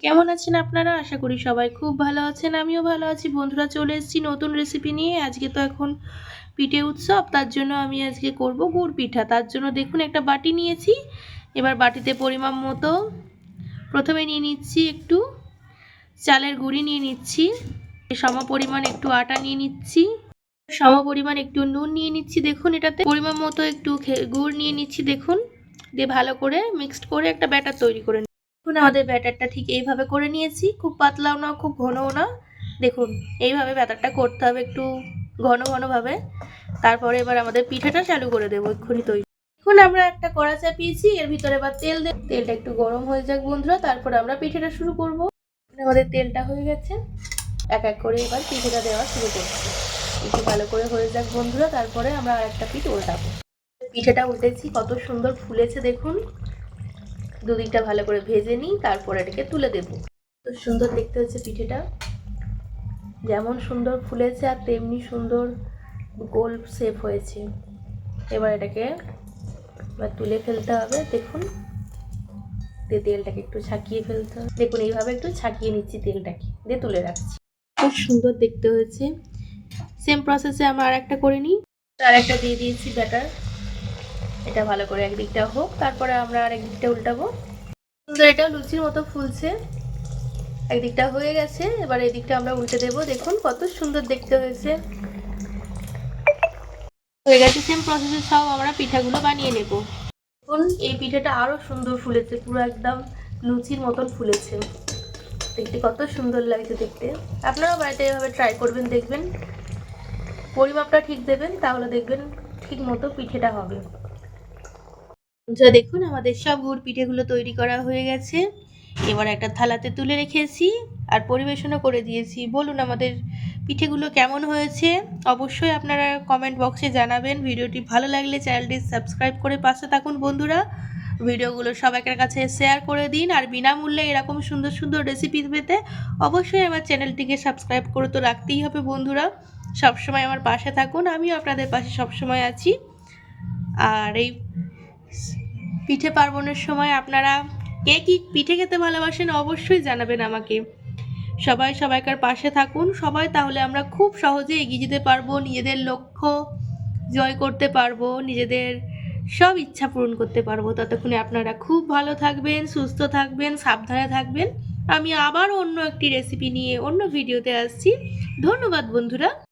কেমন আছেন আপনারা? আশা করি সবাই খুব ভালো আছেন। আমিও ভালো আছি। বন্ধুরা, চলে এসেছি নতুন রেসিপি নিয়ে। আজকে তো এখন পিঠে উৎসব, তার জন্য আমি আজকে করব গুড় পিঠা। তার জন্য দেখুন একটা বাটি নিয়েছি। এবার বাটিতে পরিমাণ মতো প্রথমে নিয়ে নিচ্ছি একটু চালের গুঁড়ি নিয়ে নিচ্ছি, সমপরিমাণ একটু আটা নিয়ে নিচ্ছি, সমপরিমাণ একটু নুন নিয়ে নিচ্ছি। দেখুন এটাতে পরিমাণ মতো একটু গুড় নিয়ে নিচ্ছি। দেখুন দিয়ে ভালো করে মিক্সড করে একটা ব্যাটার তৈরি করে দেখুন আমাদের ব্যাটারটা ঠিক এইভাবে করে নিয়েছি। খুব পাতলাও না, খুব ঘনও না। দেখুন এইভাবে ব্যাটারটা করতে হবে, একটু ঘন ঘনভাবে। তারপরে এবার আমাদের পিঠাটা চালু করে দেবো এক্ষুনি তৈরি। এখন আমরা একটা কড়া চাপিয়েছি, এর ভিতরে এবার তেল দেব। তেলটা একটু গরম হয়ে যাক বন্ধুরা, তারপরে আমরা পিঠাটা শুরু করব। আমাদের তেলটা হয়ে গেছে, এক এক করে এবার পিঠাটা দেওয়া শুরু করছি। একটু ভালো করে হয়ে যাক বন্ধুরা, তারপরে আমরা আর একটা পিঠ উল্টাবো। পিঠাটা উল্টেছি, কত সুন্দর ফুলেছে দেখুন। দুদিকটা ভালো করে ভেজে নিই, তারপর এটাকে তুলে দেব। তো সুন্দর দেখতে হচ্ছে পিঠেটা, যেমন সুন্দর ফুলেছে আর তেমনি সুন্দর গোল শেপ হয়েছে। এবার এটাকে তুলে ফেলতে হবে। দেখুন তেলটাকে একটু ছাকিয়ে ফেলতে হবে। দেখুন এইভাবে একটু ছাকিয়ে নিচ্ছি তেলটাকে, দিয়ে তুলে রাখছি। খুব সুন্দর দেখতে হয়েছে। সেম প্রসেসে আমরা আর একটা করে নিই। আর একটা দিয়ে দিয়েছি ব্যাটার। এটা ভালো করে একদিকটা হোক, তারপরে আমরা আর একদিকটা উল্টাবো। সুন্দর এটা লুচির মতো ফুলছে, একদিকটা হয়ে গেছে। এবার এই দিকটা আমরা উল্টে দেব। দেখুন কত সুন্দর দেখতে হয়েছে, হয়ে গেছে। সেম প্রসেসে সব আমরা পিঠাগুলো বানিয়ে নেব। দেখুন এই পিঠাটা আরো সুন্দর ফুলেছে, পুরো একদম লুচির মতন ফুলেছে। দেখতে কত সুন্দর লাগছে দেখতে। আপনারাও বাড়িতে এভাবে ট্রাই করবেন, দেখবেন পরিমাপটা ঠিক দেবেন, তাহলে দেখবেন ঠিক মতো পিঠেটা হবে। যা দেখুন আমাদের সব গুড় পিঠেগুলো তৈরি করা হয়ে গেছে। এবার একটা থালাতে তুলে রেখেছি আর পরিবেশনও করে দিয়েছি। বলুন আমাদের পিঠেগুলো কেমন হয়েছে, অবশ্যই আপনারা কমেন্ট বক্সে জানাবেন। ভিডিওটি ভালো লাগলে চ্যানেলটি সাবস্ক্রাইব করে পাশে থাকুন বন্ধুরা। ভিডিওগুলো সবাইকার কাছে শেয়ার করে দিন। আর বিনামূল্যে এরকম সুন্দর সুন্দর রেসিপি পেতে অবশ্যই আমার চ্যানেলটিকে সাবস্ক্রাইব করে তো রাখতেই হবে বন্ধুরা। সবসময় আমার পাশে থাকুন, আমিও আপনাদের পাশে সবসময় আছি। আর এই পিঠে পার্বণের সময় আপনারা কে কী পিঠে খেতে ভালোবাসেন অবশ্যই জানাবেন আমাকে। সবাই সবাইকার পাশে থাকুন সবাই, তাহলে আমরা খুব সহজে এগিয়ে যেতে পারবো, নিজেদের লক্ষ্য জয় করতে পারবো, নিজেদের সব ইচ্ছা পূরণ করতে পারবো। ততক্ষণে আপনারা খুব ভালো থাকবেন, সুস্থ থাকবেন, সাবধানে থাকবেন। আমি আবার অন্য একটি রেসিপি নিয়ে অন্য ভিডিওতে আসছি। ধন্যবাদ বন্ধুরা।